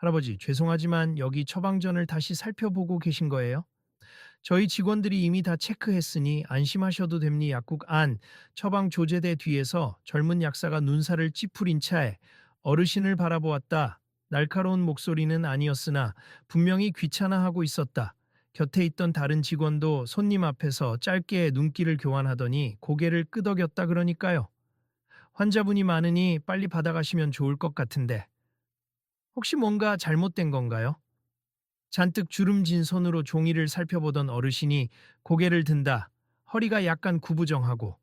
할아버지, 죄송하지만 여기 처방전을 다시 살펴보고 계신 거예요? 저희 직원들이 이미 다 체크했으니 안심하셔도 됩니 약국 안 처방 조제대 뒤에서 젊은 약사가 눈살을 찌푸린 차에 어르신을 바라보았다. 날카로운 목소리는 아니었으나 분명히 귀찮아하고 있었다. 곁에 있던 다른 직원도 손님 앞에서 짧게 눈길을 교환하더니 고개를 끄덕였다 그러니까요. 환자분이 많으니 빨리 받아가시면 좋을 것 같은데 혹시 뭔가 잘못된 건가요? 잔뜩 주름진 손으로 종이를 살펴보던 어르신이 고개를 든다. 허리가 약간 구부정하고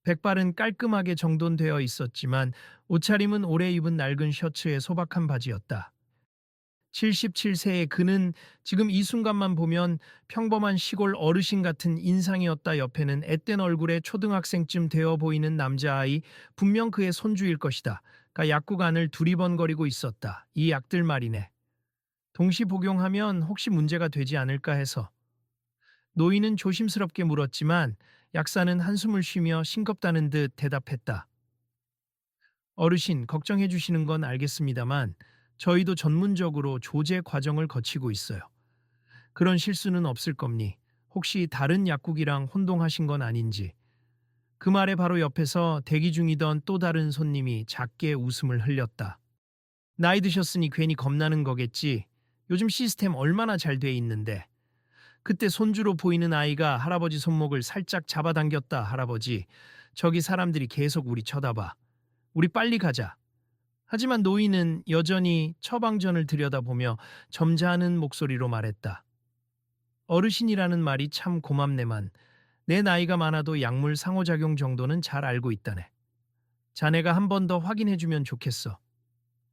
백발은 깔끔하게 정돈되어 있었지만 옷차림은 오래 입은 낡은 셔츠에 소박한 바지였다. 77세의 그는 지금 이 순간만 보면 평범한 시골 어르신 같은 인상이었다. 옆에는 앳된 얼굴에 초등학생쯤 되어 보이는 남자아이, 분명 그의 손주일 것이다. 가 약국 안을 두리번거리고 있었다. 이 약들 말이네. 동시 복용하면 혹시 문제가 되지 않을까 해서. 노인은 조심스럽게 물었지만 약사는 한숨을 쉬며 싱겁다는 듯 대답했다. 어르신, 걱정해 주시는 건 알겠습니다만 저희도 전문적으로 조제 과정을 거치고 있어요. 그런 실수는 없을 겁니. 혹시 다른 약국이랑 혼동하신 건 아닌지. 그 말에 바로 옆에서 대기 중이던 또 다른 손님이 작게 웃음을 흘렸다. 나이 드셨으니 괜히 겁나는 거겠지. 요즘 시스템 얼마나 잘 돼 있는데. 그때 손주로 보이는 아이가 할아버지 손목을 살짝 잡아당겼다. 할아버지, 저기 사람들이 계속 우리 쳐다봐. 우리 빨리 가자. 하지만 노인은 여전히 처방전을 들여다보며 점잖은 목소리로 말했다. 어르신이라는 말이 참 고맙네만 내 나이가 많아도 약물 상호작용 정도는 잘 알고 있다네. 자네가 한 번 더 확인해주면 좋겠어.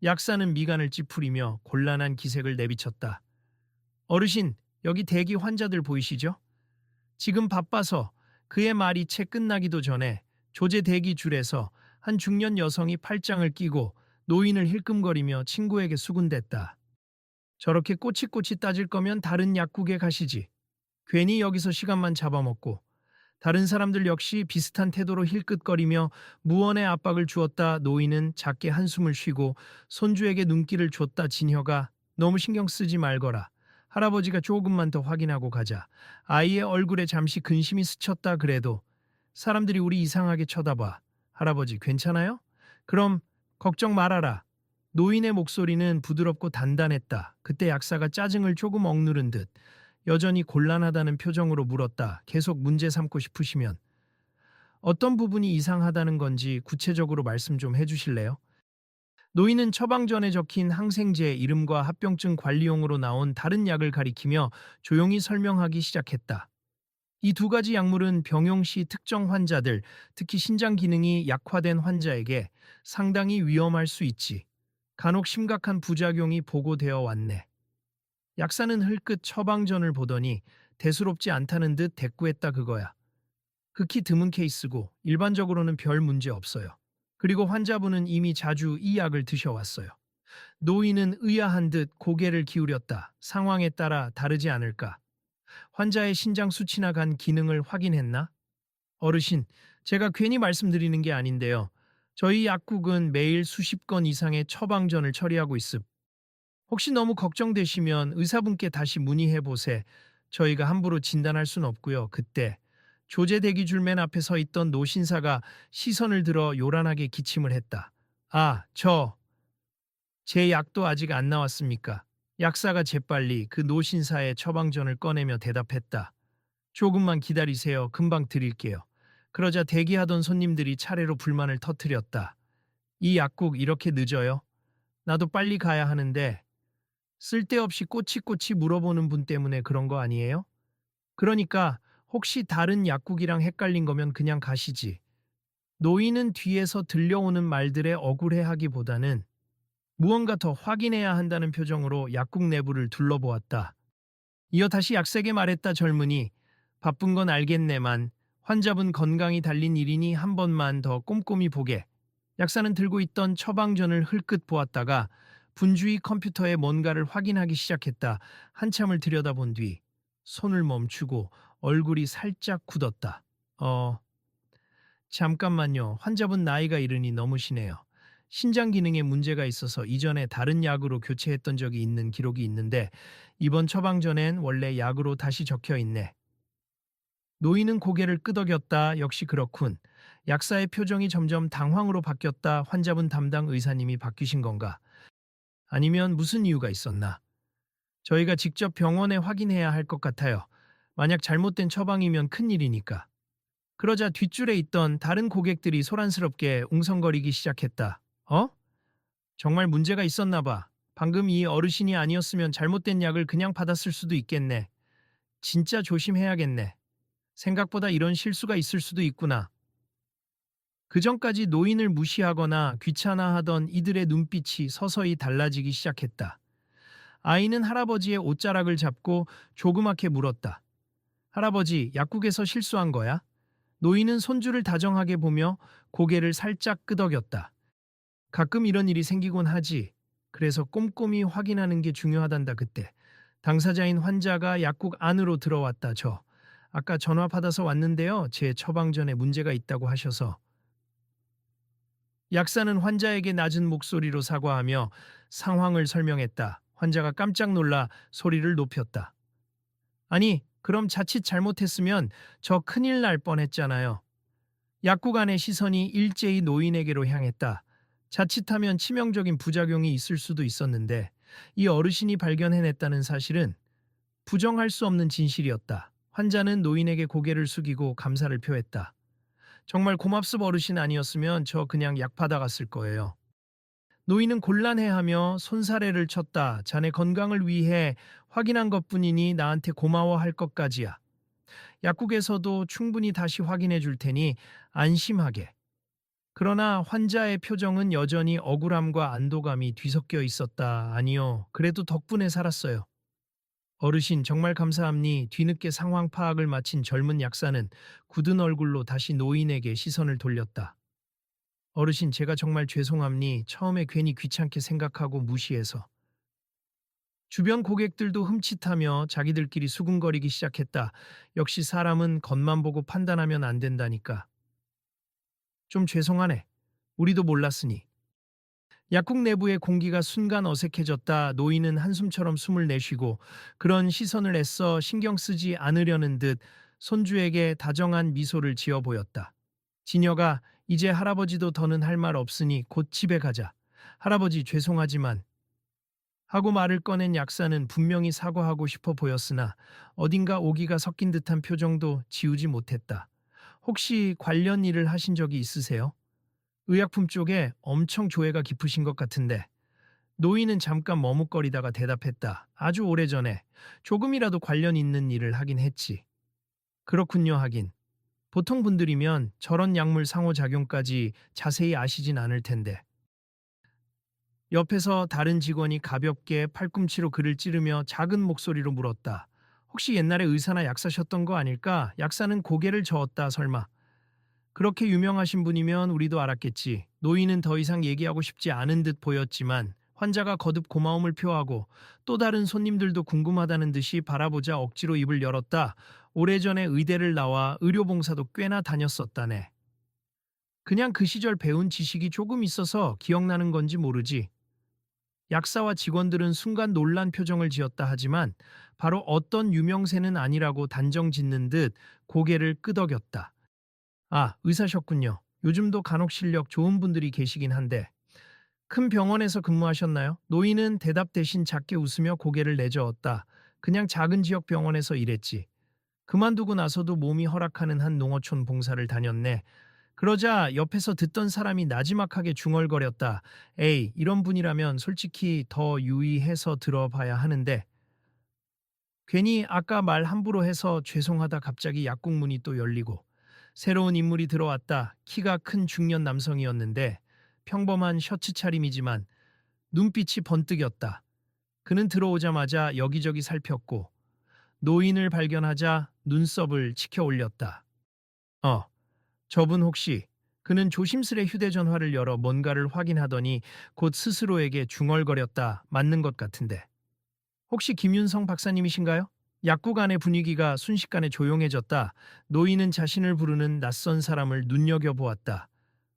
약사는 미간을 찌푸리며 곤란한 기색을 내비쳤다. 어르신, 여기 대기 환자들 보이시죠? 지금 바빠서 그의 말이 채 끝나기도 전에 조제 대기 줄에서 한 중년 여성이 팔짱을 끼고 노인을 힐끔거리며 친구에게 수군댔다. 저렇게 꼬치꼬치 따질 거면 다른 약국에 가시지. 괜히 여기서 시간만 잡아먹고. 다른 사람들 역시 비슷한 태도로 힐끗거리며 무언의 압박을 주었다. 노인은 작게 한숨을 쉬고 손주에게 눈길을 줬다. 진혀가 너무 신경 쓰지 말거라. 할아버지가 조금만 더 확인하고 가자. 아이의 얼굴에 잠시 근심이 스쳤다. 그래도 사람들이 우리 이상하게 쳐다봐. 할아버지 괜찮아요? 그럼 걱정 말아라. 노인의 목소리는 부드럽고 단단했다. 그때 약사가 짜증을 조금 억누른 듯 여전히 곤란하다는 표정으로 물었다. 계속 문제 삼고 싶으시면 어떤 부분이 이상하다는 건지 구체적으로 말씀 좀 해주실래요? 노인은 처방전에 적힌 항생제 이름과 합병증 관리용으로 나온 다른 약을 가리키며 조용히 설명하기 시작했다. 이 두 가지 약물은 병용 시 특정 환자들, 특히 신장 기능이 약화된 환자에게 상당히 위험할 수 있지. 간혹 심각한 부작용이 보고되어 왔네. 약사는 흘끗 처방전을 보더니 대수롭지 않다는 듯 대꾸했다 그거야. 극히 드문 케이스고 일반적으로는 별 문제 없어요. 그리고 환자분은 이미 자주 이 약을 드셔왔어요. 노인은 의아한 듯 고개를 기울였다. 상황에 따라 다르지 않을까. 환자의 신장 수치나 간 기능을 확인했나? 어르신, 제가 괜히 말씀드리는 게 아닌데요. 저희 약국은 매일 수십 건 이상의 처방전을 처리하고 있습. 혹시 너무 걱정되시면 의사분께 다시 문의해 보세. 저희가 함부로 진단할 순 없고요. 그때 조제 대기 줄 맨 앞에 서 있던 노신사가 시선을 들어 요란하게 기침을 했다. 아, 제 약도 아직 안 나왔습니까? 약사가 재빨리 그 노신사의 처방전을 꺼내며 대답했다. 조금만 기다리세요. 금방 드릴게요. 그러자 대기하던 손님들이 차례로 불만을 터뜨렸다. 이 약국 이렇게 늦어요? 나도 빨리 가야 하는데 쓸데없이 꼬치꼬치 물어보는 분 때문에 그런 거 아니에요? 그러니까 혹시 다른 약국이랑 헷갈린 거면 그냥 가시지. 노인은 뒤에서 들려오는 말들에 억울해하기보다는 무언가 더 확인해야 한다는 표정으로 약국 내부를 둘러보았다. 이어 다시 약세게 말했다. 젊은이. 바쁜 건 알겠네만 환자분 건강이 달린 일이니 한 번만 더 꼼꼼히 보게. 약사는 들고 있던 처방전을 흘끗 보았다가 분주히 컴퓨터에 뭔가를 확인하기 시작했다. 한참을 들여다본 뒤 손을 멈추고 얼굴이 살짝 굳었다. 잠깐만요. 환자분 나이가 이르니 너무시네요. 신장 기능에 문제가 있어서 이전에 다른 약으로 교체했던 적이 있는 기록이 있는데 이번 처방 전엔 원래 약으로 다시 적혀 있네. 노인은 고개를 끄덕였다. 역시 그렇군. 약사의 표정이 점점 당황으로 바뀌었다. 환자분 담당 의사님이 바뀌신 건가? 아니면 무슨 이유가 있었나? 저희가 직접 병원에 확인해야 할 것 같아요. 만약 잘못된 처방이면 큰일이니까. 그러자 뒷줄에 있던 다른 고객들이 소란스럽게 웅성거리기 시작했다. 어? 정말 문제가 있었나 봐. 방금 이 어르신이 아니었으면 잘못된 약을 그냥 받았을 수도 있겠네. 진짜 조심해야겠네. 생각보다 이런 실수가 있을 수도 있구나. 그전까지 노인을 무시하거나 귀찮아하던 이들의 눈빛이 서서히 달라지기 시작했다. 아이는 할아버지의 옷자락을 잡고 조그맣게 물었다. 할아버지, 약국에서 실수한 거야? 노인은 손주를 다정하게 보며 고개를 살짝 끄덕였다. 가끔 이런 일이 생기곤 하지. 그래서 꼼꼼히 확인하는 게 중요하단다 그때. 당사자인 환자가 약국 안으로 들어왔다. 아까 전화 받아서 왔는데요. 제 처방전에 문제가 있다고 하셔서. 약사는 환자에게 낮은 목소리로 사과하며 상황을 설명했다. 환자가 깜짝 놀라 소리를 높였다. 아니, 그럼 자칫 잘못했으면 저 큰일 날 뻔했잖아요. 약국 안의 시선이 일제히 노인에게로 향했다. 자칫하면 치명적인 부작용이 있을 수도 있었는데 이 어르신이 발견해냈다는 사실은 부정할 수 없는 진실이었다. 환자는 노인에게 고개를 숙이고 감사를 표했다. 정말 고맙습 어르신 아니었으면 저 그냥 약 받아갔을 거예요. 노인은 곤란해하며 손사래를 쳤다. 자네 건강을 위해 확인한 것뿐이니 나한테 고마워할 것까지야. 약국에서도 충분히 다시 확인해 줄 테니 안심하게. 그러나 환자의 표정은 여전히 억울함과 안도감이 뒤섞여 있었다. 아니요. 그래도 덕분에 살았어요. 어르신 정말 감사합니. 뒤늦게 상황 파악을 마친 젊은 약사는 굳은 얼굴로 다시 노인에게 시선을 돌렸다. 어르신 제가 정말 죄송합니. 처음에 괜히 귀찮게 생각하고 무시해서. 주변 고객들도 흠칫하며 자기들끼리 수군거리기 시작했다. 역시 사람은 겉만 보고 판단하면 안 된다니까. 좀 죄송하네. 우리도 몰랐으니. 약국 내부의 공기가 순간 어색해졌다. 노인은 한숨처럼 숨을 내쉬고 그런 시선을 애써 신경 쓰지 않으려는 듯 손주에게 다정한 미소를 지어 보였다. 지녀가 이제 할아버지도 더는 할 말 없으니 곧 집에 가자. 할아버지 죄송하지만 하고 말을 꺼낸 약사는 분명히 사과하고 싶어 보였으나 어딘가 오기가 섞인 듯한 표정도 지우지 못했다. 혹시 관련 일을 하신 적이 있으세요? 의약품 쪽에 엄청 조예가 깊으신 것 같은데. 노인은 잠깐 머뭇거리다가 대답했다. 아주 오래전에 조금이라도 관련 있는 일을 하긴 했지. 그렇군요 하긴. 보통 분들이면 저런 약물 상호작용까지 자세히 아시진 않을 텐데. 옆에서 다른 직원이 가볍게 팔꿈치로 그를 찌르며 작은 목소리로 물었다. 혹시 옛날에 의사나 약사셨던 거 아닐까? 약사는 고개를 저었다 설마. 그렇게 유명하신 분이면 우리도 알았겠지. 노인은 더 이상 얘기하고 싶지 않은 듯 보였지만 환자가 거듭 고마움을 표하고 또 다른 손님들도 궁금하다는 듯이 바라보자 억지로 입을 열었다. 오래전에 의대를 나와 의료봉사도 꽤나 다녔었다네. 그냥 그 시절 배운 지식이 조금 있어서 기억나는 건지 모르지. 약사와 직원들은 순간 놀란 표정을 지었다 하지만 바로 어떤 유명세는 아니라고 단정 짓는 듯 고개를 끄덕였다. 아, 의사셨군요. 요즘도 간혹 실력 좋은 분들이 계시긴 한데. 큰 병원에서 근무하셨나요? 노인은 대답 대신 작게 웃으며 고개를 내저었다. 그냥 작은 지역 병원에서 일했지. 그만두고 나서도 몸이 허락하는 한 농어촌 봉사를 다녔네. 그러자 옆에서 듣던 사람이 나지막하게 중얼거렸다. 에이, 이런 분이라면 솔직히 더 유의해서 들어봐야 하는데. 괜히 아까 말 함부로 해서 죄송하다 갑자기 약국 문이 또 열리고 새로운 인물이 들어왔다. 키가 큰 중년 남성이었는데 평범한 셔츠 차림이지만 눈빛이 번뜩였다. 그는 들어오자마자 여기저기 살폈고 노인을 발견하자 눈썹을 치켜 올렸다. 어, 저분 혹시 그는 조심스레 휴대전화를 열어 뭔가를 확인하더니 곧 스스로에게 중얼거렸다. 맞는 것 같은데. 혹시 김윤성 박사님이신가요? 약국 안의 분위기가 순식간에 조용해졌다. 노인은 자신을 부르는 낯선 사람을 눈여겨보았다.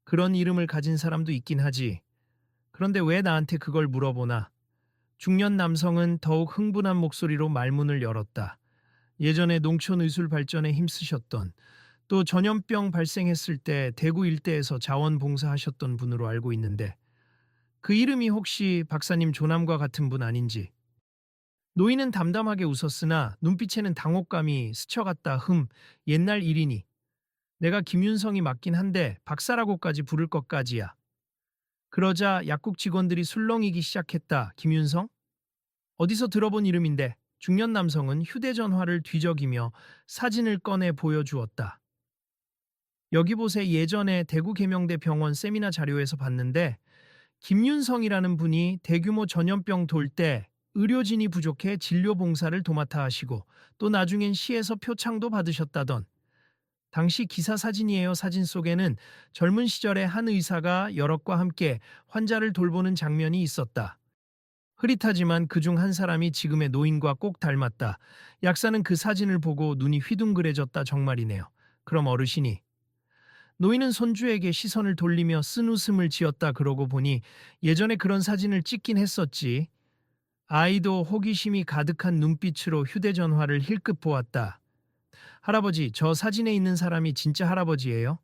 그런 이름을 가진 사람도 있긴 하지. 그런데 왜 나한테 그걸 물어보나? 중년 남성은 더욱 흥분한 목소리로 말문을 열었다. 예전에 농촌 의술 발전에 힘쓰셨던, 또 전염병 발생했을 때 대구 일대에서 자원봉사하셨던 분으로 알고 있는데 그 이름이 혹시 박사님 조남과 같은 분 아닌지. 노인은 담담하게 웃었으나 눈빛에는 당혹감이 스쳐갔다. 옛날 일이니. 내가 김윤성이 맞긴 한데 박사라고까지 부를 것까지야. 그러자 약국 직원들이 술렁이기 시작했다. 김윤성? 어디서 들어본 이름인데. 중년 남성은 휴대전화를 뒤적이며 사진을 꺼내 보여주었다. 여기 보세. 예전에 대구 계명대 병원 세미나 자료에서 봤는데 김윤성이라는 분이 대규모 전염병 돌 때 의료진이 부족해 진료 봉사를 도맡아 하시고 또 나중엔 시에서 표창도 받으셨다던. 당시 기사 사진이에요. 사진 속에는 젊은 시절에 한 의사가 여럿과 함께 환자를 돌보는 장면이 있었다. 흐릿하지만 그중 한 사람이 지금의 노인과 꼭 닮았다. 약사는 그 사진을 보고 눈이 휘둥그레졌다. 정말이네요. 그럼 어르신이. 노인은 손주에게 시선을 돌리며 쓴웃음을 지었다. 그러고 보니 예전에 그런 사진을 찍긴 했었지. 아이도 호기심이 가득한 눈빛으로 휴대전화를 힐끗 보았다. 할아버지, 저 사진에 있는 사람이 진짜 할아버지예요?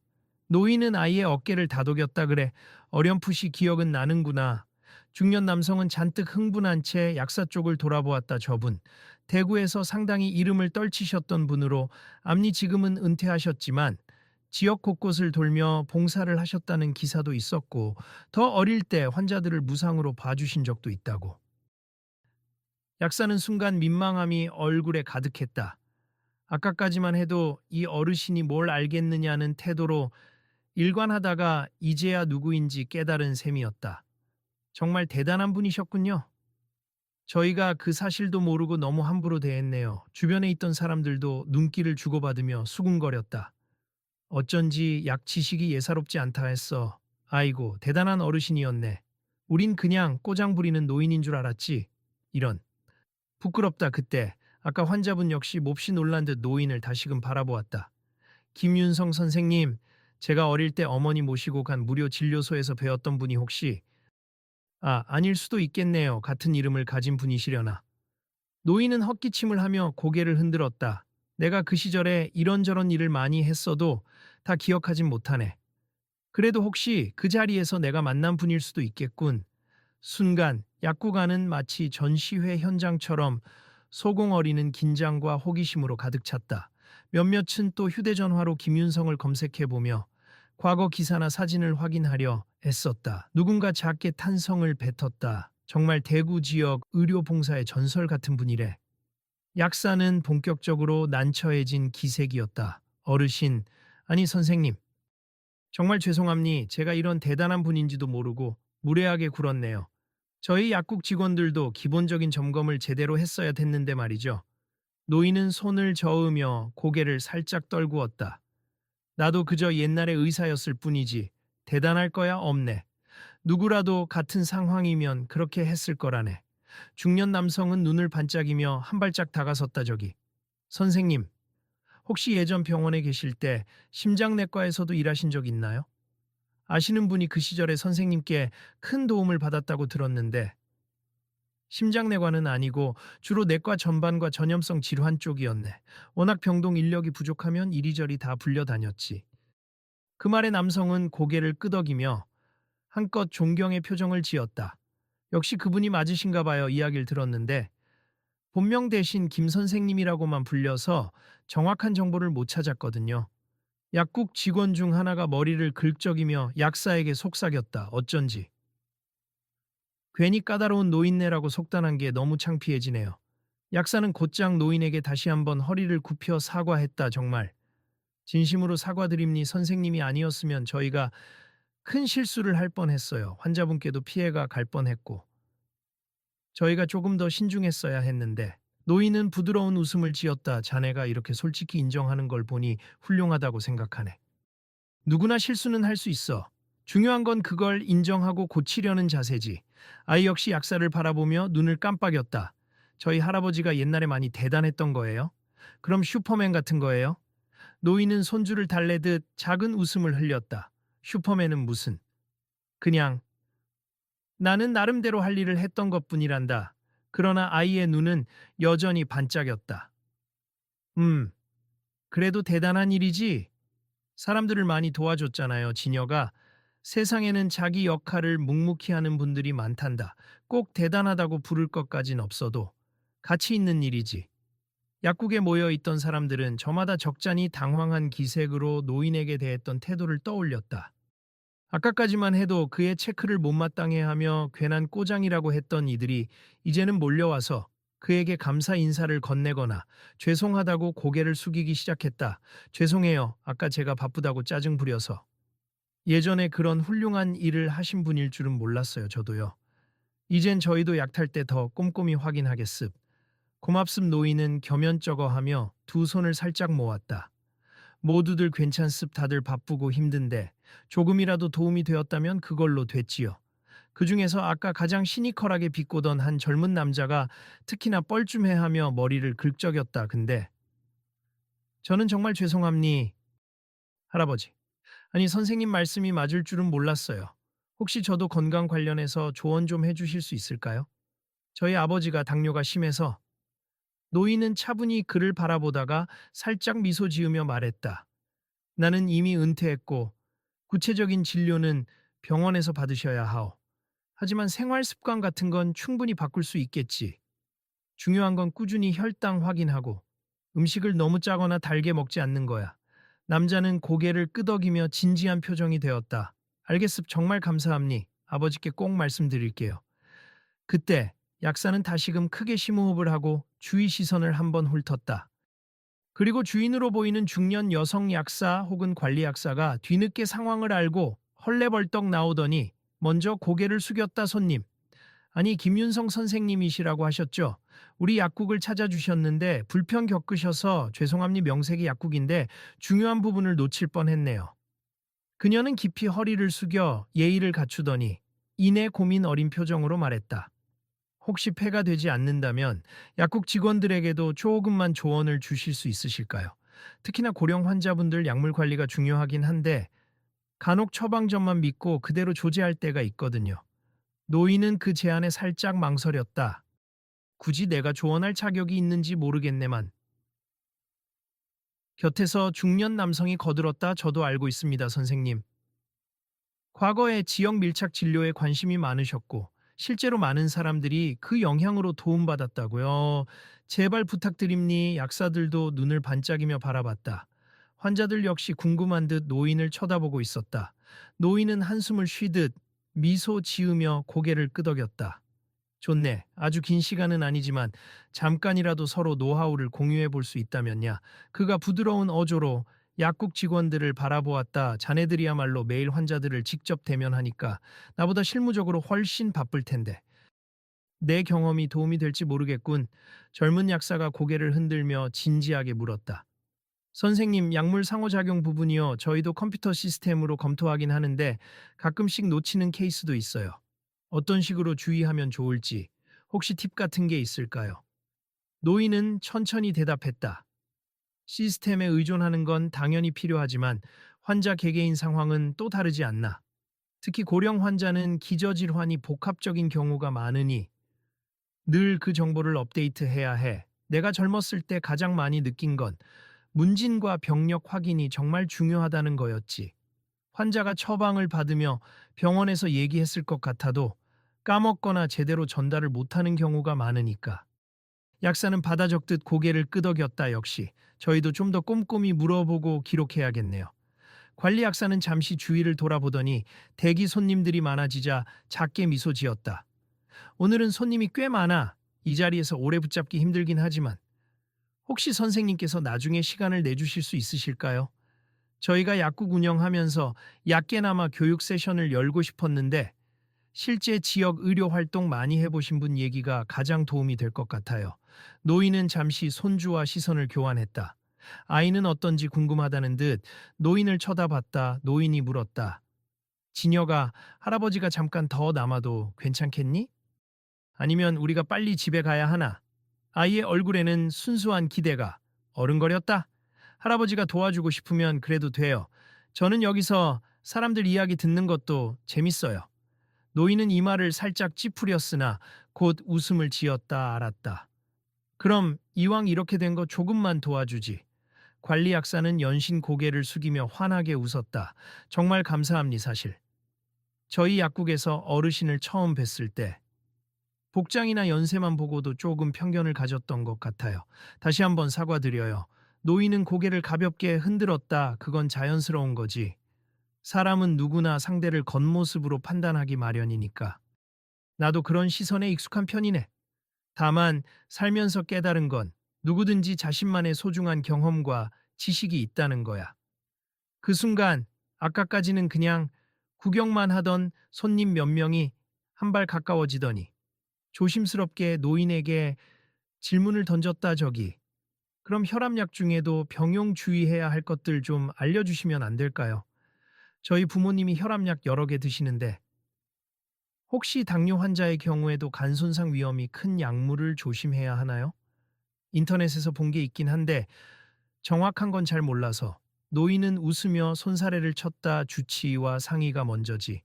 노인은 아이의 어깨를 다독였다. 그래, 어렴풋이 기억은 나는구나. 중년 남성은 잔뜩 흥분한 채 약사 쪽을 돌아보았다. 저분, 대구에서 상당히 이름을 떨치셨던 분으로 암니 지금은 은퇴하셨지만 지역 곳곳을 돌며 봉사를 하셨다는 기사도 있었고 더 어릴 때 환자들을 무상으로 봐주신 적도 있다고. 약사는 순간 민망함이 얼굴에 가득했다. 아까까지만 해도 이 어르신이 뭘 알겠느냐는 태도로 일관하다가 이제야 누구인지 깨달은 셈이었다. 정말 대단한 분이셨군요. 저희가 그 사실도 모르고 너무 함부로 대했네요. 주변에 있던 사람들도 눈길을 주고받으며 수군거렸다. 어쩐지 약 지식이 예사롭지 않다 했어. 아이고, 대단한 어르신이었네. 우린 그냥 꼬장 부리는 노인인 줄 알았지. 이런. 부끄럽다. 그때 아까 환자분 역시 몹시 놀란 듯 노인을 다시금 바라보았다. 김윤성 선생님, 제가 어릴 때 어머니 모시고 간 무료 진료소에서 배웠던 분이 혹시. 아닐 수도 있겠네요. 같은 이름을 가진 분이시려나. 노인은 헛기침을 하며 고개를 흔들었다. 내가 그 시절에 이런저런 일을 많이 했어도 다 기억하진 못하네. 그래도 혹시 그 자리에서 내가 만난 분일 수도 있겠군. 순간 약국안은 마치 전시회 현장처럼 소공어리는 긴장과 호기심으로 가득 찼다. 몇몇은 또 휴대전화로 김윤성을 검색해보며 과거 기사나 사진을 확인하려 애썼다. 누군가 작게 탄성을 뱉었다. 정말 대구 지역 의료봉사의 전설 같은 분이래. 약사는 본격적으로 난처해진 기색이었다. 어르신, 아니 선생님. 정말 죄송합니. 제가 이런 대단한 분인지도 모르고 무례하게 굴었네요. 저희 약국 직원들도 기본적인 점검을 제대로 했어야 됐는데 말이죠. 노인은 손을 저으며 고개를 살짝 떨구었다. 나도 그저 옛날의 의사였을 뿐이지 대단할 거야 없네. 누구라도 같은 상황이면 그렇게 했을 거라네. 중년 남성은 눈을 반짝이며 한 발짝 다가섰다. 저기. 선생님, 혹시 예전 병원에 계실 때 심장내과에서도 일하신 적 있나요? 아시는 분이 그 시절에 선생님께 큰 도움을 받았다고 들었는데 심장내과는 아니고 주로 내과 전반과 전염성 질환 쪽이었네. 워낙 병동 인력이 부족하면 이리저리 다 불려다녔지. 그 말에 남성은 고개를 끄덕이며 한껏 존경의 표정을 지었다. 역시 그분이 맞으신가 봐요. 이야기를 들었는데 본명 대신 김 선생님이라고만 불려서 정확한 정보를 못 찾았거든요. 약국 직원 중 하나가 머리를 긁적이며 약사에게 속삭였다. 어쩐지. 괜히 까다로운 노인네라고 속단한 게 너무 창피해지네요. 약사는 곧장 노인에게 다시 한번 허리를 굽혀 사과했다. 정말. 진심으로 사과드립니. 선생님이 아니었으면 저희가 큰 실수를 할 뻔했어요. 환자분께도 피해가 갈 뻔했고. 저희가 조금 더 신중했어야 했는데. 노인은 부드러운 웃음을 지었다. 자네가 이렇게 솔직히 인정하는 걸 보니 훌륭하다고 생각하네. 누구나 실수는 할 수 있어. 중요한 건 그걸 인정하고 고치려는 자세지. 아이 역시 약사를 바라보며 눈을 깜빡였다. 저희 할아버지가 옛날에 많이 대단했던 거예요? 그럼 슈퍼맨 같은 거예요? 노인은 손주를 달래듯 작은 웃음을 흘렸다. 슈퍼맨은 무슨? 그냥 나는 나름대로 할 일을 했던 것뿐이란다. 그러나 아이의 눈은 여전히 반짝였다. 그래도 대단한 일이지. 사람들을 많이 도와줬잖아요, 지녀가. 세상에는 자기 역할을 묵묵히 하는 분들이 많단다. 꼭 대단하다고 부를 것까진 없어도 가치 있는 일이지. 약국에 모여 있던 사람들은 저마다 적잖이 당황한 기색으로 노인에게 대했던 태도를 떠올렸다. 아까까지만 해도 그의 체크를 못마땅해 하며 괜한 꼬장이라고 했던 이들이 이제는 몰려와서 그에게 감사 인사를 건네거나 죄송하다고 고개를 숙이기 시작했다. 죄송해요. 아까 제가 바쁘다고 짜증 부려서. 예전에 그런 훌륭한 일을 하신 분일 줄은 몰랐어요. 저도요. 이젠 저희도 약탈 때 더 꼼꼼히 확인하겠습. 고맙습. 노인은 겸연쩍어하며 두 손을 살짝 모았다. 모두들 괜찮습. 다들 바쁘고 힘든데 조금이라도 도움이 되었다면 그걸로 됐지요. 그중에서 아까 가장 시니컬하게 비꼬던 한 젊은 남자가 특히나 뻘쭘해하며 머리를 긁적였다. 근데 저는 정말 죄송합니 할아버지. 아니 선생님 말씀이 맞을 줄은 몰랐어요. 혹시 저도 건강 관련해서 조언 좀 해주실 수 있을까요? 저희 아버지가 당뇨가 심해서. 노인은 차분히 그를 바라보다가 살짝 미소 지으며 말했다. 나는 이미 은퇴했고 구체적인 진료는 병원에서 받으셔야 하오. 하지만 생활 습관 같은 건 충분히 바꿀 수 있겠지. 중요한 건 꾸준히 혈당 확인하고 음식을 너무 짜거나 달게 먹지 않는 거야. 남자는 고개를 끄덕이며 진지한 표정이 되었다. 알겠습. 정말 감사합니. 아버지께 꼭 말씀드릴게요. 그때 약사는 다시금 크게 심호흡을 하고 주위 시선을 한번 훑었다. 그리고 주인으로 보이는 중년 여성 약사 혹은 관리 약사가 뒤늦게 상황을 알고 헐레벌떡 나오더니 먼저 고개를 숙였다. 손님. 아니 김윤성 선생님이시라고 하셨죠? 우리 약국을 찾아주셨는데 불편 겪으셔서 죄송합니. 명색이 약국인데 중요한 부분을 놓칠 뻔했네요. 그녀는 깊이 허리를 숙여 예의를 갖추더니 이내 고민 어린 표정으로 말했다. 혹시 폐가 되지 않는다면 약국 직원들에게도 조금만 조언을 주실 수 있으실까요? 특히나 고령 환자분들 약물 관리가 중요하긴 한데 간혹 처방전만 믿고 그대로 조제할 때가 있거든요. 노인은 그 제안에 살짝 망설였다. 굳이 내가 조언할 자격이 있는지 모르겠네만. 곁에서 중년 남성이 거들었다. 저도 알고 있습니다, 선생님. 과거에 지역 밀착 진료에 관심이 많으셨고 실제로 많은 사람들이 그 영향으로 도움받았다고요. 제발 부탁드립니. 약사들도 눈을 반짝이며 바라봤다. 환자들 역시 궁금한 듯 노인을 쳐다보고 있었다. 노인은 한숨을 쉬듯 미소 지으며 고개를 끄덕였다. 좋네. 아주 긴 시간은 아니지만 잠깐이라도 서로 노하우를 공유해 볼 수 있다면야. 그가 부드러운 어조로 약국 직원들을 바라보았다. 자네들이야말로 매일 환자들을 직접 대면하니까 나보다 실무적으로 훨씬 바쁠 텐데. 내 경험이 도움이 될지 모르겠군. 젊은 약사가 고개를 흔들며 진지하게 물었다. 선생님, 약물 상호작용 부분이요. 저희도 컴퓨터 시스템으로 검토하긴 하는데 가끔씩 놓치는 케이스도 있어요. 어떤 식으로 주의하면 좋을지 혹시 팁 같은 게 있을까요? 노인은 천천히 대답했다. 시스템에 의존하는 건 당연히 필요하지만 환자 개개인 상황은 또 다르지 않나. 특히 고령 환자는 기저질환이 복합적인 경우가 많으니 늘 그 정보를 업데이트해야 해. 내가 젊었을 때 가장 많이 느낀 건 문진과 병력 확인이 정말 중요하다는 거였지. 환자가 처방을 받으며 병원에서 얘기했을 것 같아도 까먹거나 제대로 전달을 못하는 경우가 많으니까. 약사는 받아 적듯 고개를 끄덕였다. 역시 저희도 좀 더 꼼꼼히 물어보고 기록해야겠네요. 관리 약사는 잠시 주위를 돌아보더니 대기 손님들이 많아지자 작게 미소 지었다. 오늘은 손님이 꽤 많아. 이 자리에서 오래 붙잡기 힘들긴 하지만 혹시 선생님께서 나중에 시간을 내주실 수 있으실까요? 저희가 약국 운영하면서 얕게나마 교육 세션을 열고 싶었는데 실제 지역 의료 활동 많이 해보신 분 얘기가 가장 도움이 될 것 같아요. 노인은 잠시 손주와 시선을 교환했다. 아이는 어떤지 궁금하다는 듯 노인을 쳐다봤다. 노인이 물었다. 지녀가 할아버지가 잠깐 더 남아도 괜찮겠니? 아니면 우리가 빨리 집에 가야 하나? 아이의 얼굴에는 순수한 기대가 어른거렸다. 할아버지가 도와주고 싶으면 그래도 돼요. 저는 여기서 사람들 이야기 듣는 것도 재밌어요. 노인은 이마를 살짝 찌푸렸으나 곧 웃음을 지었다 알았다. 그럼 이왕 이렇게 된 거 조금만 도와주지. 관리 약사는 연신 고개를 숙이며 환하게 웃었다. 정말 감사합니 사실. 저희 약국에서 어르신을 처음 뵀을 때 복장이나 연세만 보고도 조금 편견을 가졌던 것 같아요. 다시 한번 사과드려요. 노인은 고개를 가볍게 흔들었다. 그건 자연스러운 거지. 사람은 누구나 상대를 겉모습으로 판단하기 마련이니까. 나도 그런 시선에 익숙한 편이네. 다만 살면서 깨달은 건 누구든지 자신만의 소중한 경험과 지식이 있다는 거야. 그 순간 아까까지는 그냥 구경만 하던 손님 몇 명이 한 발 가까워지더니 조심스럽게 노인에게 질문을 던졌다 저기. 그럼 혈압약 중에도 병용 주의해야 할 것들 좀 알려주시면 안 될까요? 저희 부모님이 혈압약 여러 개 드시는데 혹시 당뇨 환자의 경우에도 간 손상 위험이 큰 약물을 조심해야 하나요? 인터넷에서 본 게 있긴 한데 정확한 건 잘 몰라서 노인은 웃으며 손사래를 쳤다 주치의와 상의가 먼저지.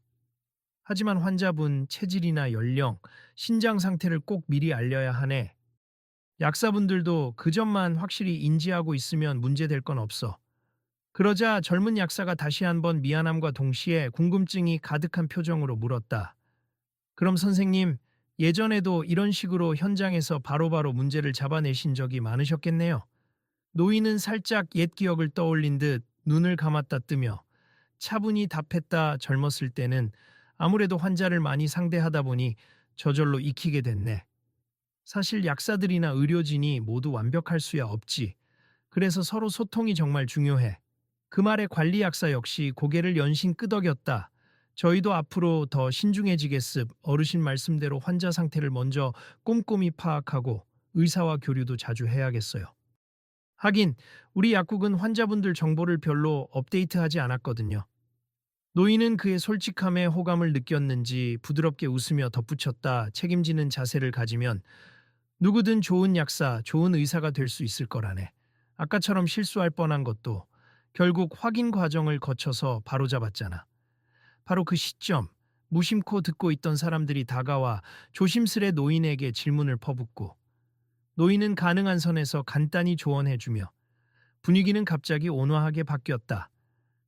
하지만 환자분 체질이나 연령, 신장 상태를 꼭 미리 알려야 하네. 약사분들도 그 점만 확실히 인지하고 있으면 문제될 건 없어. 그러자 젊은 약사가 다시 한번 미안함과 동시에 궁금증이 가득한 표정으로 물었다. 그럼 선생님, 예전에도 이런 식으로 현장에서 바로바로 문제를 잡아내신 적이 많으셨겠네요. 노인은 살짝 옛 기억을 떠올린 듯 눈을 감았다 뜨며 차분히 답했다. 젊었을 때는 아무래도 환자를 많이 상대하다 보니 저절로 익히게 됐네. 사실 약사들이나 의료진이 모두 완벽할 수야 없지. 그래서 서로 소통이 정말 중요해. 그 말에 관리 약사 역시 고개를 연신 끄덕였다. 저희도 앞으로 더 신중해지겠습. 어르신 말씀대로 환자 상태를 먼저 꼼꼼히 파악하고 의사와 교류도 자주 해야겠어요. 하긴 우리 약국은 환자분들 정보를 별로 업데이트하지 않았거든요. 노인은 그의 솔직함에 호감을 느꼈는지 부드럽게 웃으며 덧붙였다. 책임지는 자세를 가지면 누구든 좋은 약사, 좋은 의사가 될 수 있을 거라네. 아까처럼 실수할 뻔한 것도 결국 확인 과정을 거쳐서 바로잡았잖아. 바로 그 시점, 무심코 듣고 있던 사람들이 다가와 조심스레 노인에게 질문을 퍼붓고 노인은 가능한 선에서 간단히 조언해주며 분위기는 갑자기 온화하게 바뀌었다.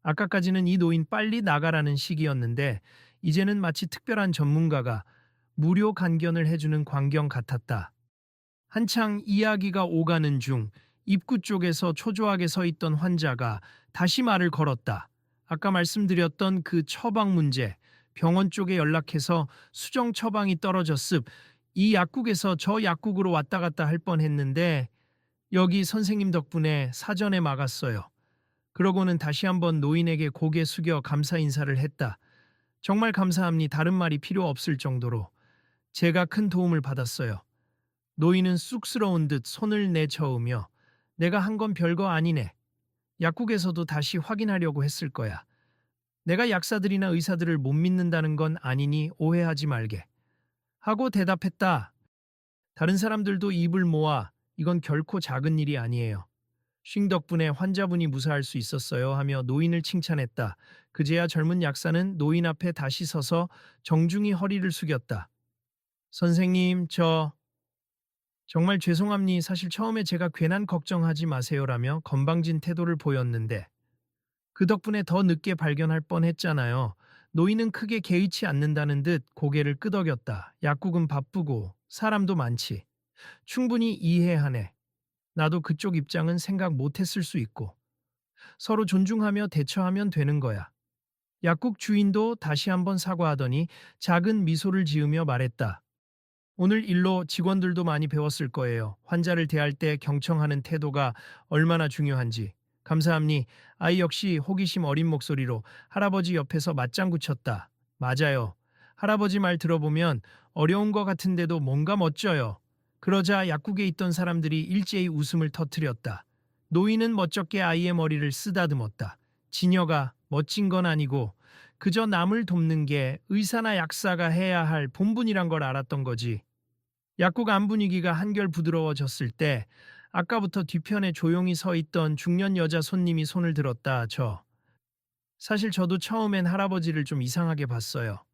아까까지는 이 노인 빨리 나가라는 식이었는데 이제는 마치 특별한 전문가가 무료 간견을 해주는 광경 같았다. 한창 이야기가 오가는 중 입구 쪽에서 초조하게 서 있던 환자가 다시 말을 걸었다. 아까 말씀드렸던 그 처방 문제, 병원 쪽에 연락해서 수정 처방이 떨어졌습. 이 약국에서 저 약국으로 왔다 갔다 할 뻔했는데 여기 선생님 덕분에 사전에 막았어요. 그러고는 다시 한번 노인에게 고개 숙여 감사 인사를 했다. 정말 감사합니. 다른 말이 필요 없을 정도로 제가 큰 도움을 받았어요. 노인은 쑥스러운 듯 손을 내저으며 내가 한 건 별거 아니네. 약국에서도 다시 확인하려고 했을 거야. 내가 약사들이나 의사들을 못 믿는다는 건 아니니 오해하지 말게. 하고 대답했다. 다른 사람들도 입을 모아 이건 결코 작은 일이 아니에요. 쉰 덕분에 환자분이 무사할 수 있었어요 하며 노인을 칭찬했다. 그제야 젊은 약사는 노인 앞에 다시 서서 정중히 허리를 숙였다. 선생님, 저 정말 죄송합니. 사실 처음에 제가 괜한 걱정하지 마세요라며 건방진 태도를 보였는데 그 덕분에 더 늦게 발견할 뻔했잖아요. 노인은 크게 개의치 않는다는 듯 고개를 끄덕였다. 약국은 바쁘고 사람도 많지. 충분히 이해하네. 나도 그쪽 입장은 생각 못했을 수 있고 서로 존중하며 대처하면 되는 거야. 약국 주인도 다시 한번 사과하더니 작은 미소를 지으며 말했다. 오늘 일로 직원들도 많이 배웠을 거예요. 환자를 대할 때 경청하는 태도가 얼마나 중요한지. 감사합니. 아이 역시 호기심 어린 목소리로 할아버지 옆에서 맞장구 쳤다. 맞아요. 할아버지 말 들어보면 어려운 것 같은데도 뭔가 멋져요. 그러자 약국에 있던 사람들이 일제히 웃음을 터뜨렸다. 노인은 멋쩍게 아이의 머리를 쓰다듬었다. 지녀가 멋진 건 아니고 그저 남을 돕는 게 의사나 약사가 해야 할 본분이란 걸 알았던 거지. 약국 안 분위기가 한결 부드러워졌을 때 아까부터 뒤편에 조용히 서 있던 중년 여자 손님이 손을 들었다. 사실 저도 처음엔 할아버지를 좀 이상하게 봤어요.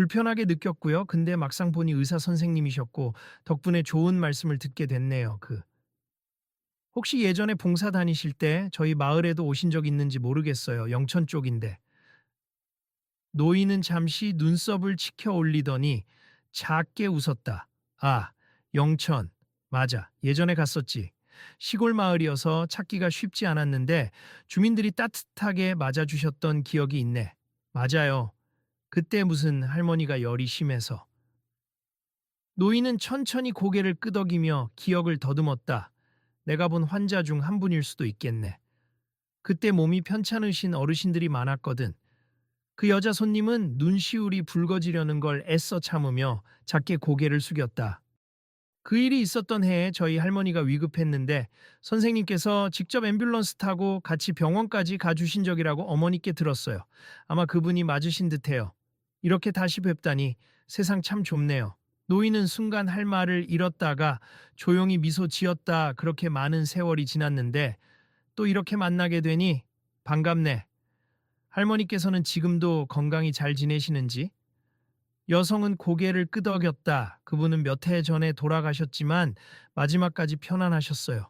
불편하게 느꼈고요. 근데 막상 보니 의사 선생님이셨고 덕분에 좋은 말씀을 듣게 됐네요. 혹시 예전에 봉사 다니실 때 저희 마을에도 오신 적 있는지 모르겠어요. 영천 쪽인데. 노인은 잠시 눈썹을 치켜 올리더니 작게 웃었다. 아, 영천. 맞아. 예전에 갔었지. 시골 마을이어서 찾기가 쉽지 않았는데 주민들이 따뜻하게 맞아주셨던 기억이 있네. 맞아요. 그때 무슨 할머니가 열이 심해서. 노인은 천천히 고개를 끄덕이며 기억을 더듬었다. 내가 본 환자 중 한 분일 수도 있겠네. 그때 몸이 편찮으신 어르신들이 많았거든. 그 여자 손님은 눈시울이 붉어지려는 걸 애써 참으며 작게 고개를 숙였다. 그 일이 있었던 해에 저희 할머니가 위급했는데 선생님께서 직접 앰뷸런스 타고 같이 병원까지 가주신 적이라고 어머니께 들었어요. 아마 그분이 맞으신 듯해요. 이렇게 다시 뵙다니 세상 참 좁네요. 노인은 순간 할 말을 잃었다가 조용히 미소 지었다. 그렇게 많은 세월이 지났는데 또 이렇게 만나게 되니 반갑네. 할머니께서는 지금도 건강히 잘 지내시는지? 여성은 고개를 끄덕였다. 그분은 몇 해 전에 돌아가셨지만 마지막까지 편안하셨어요.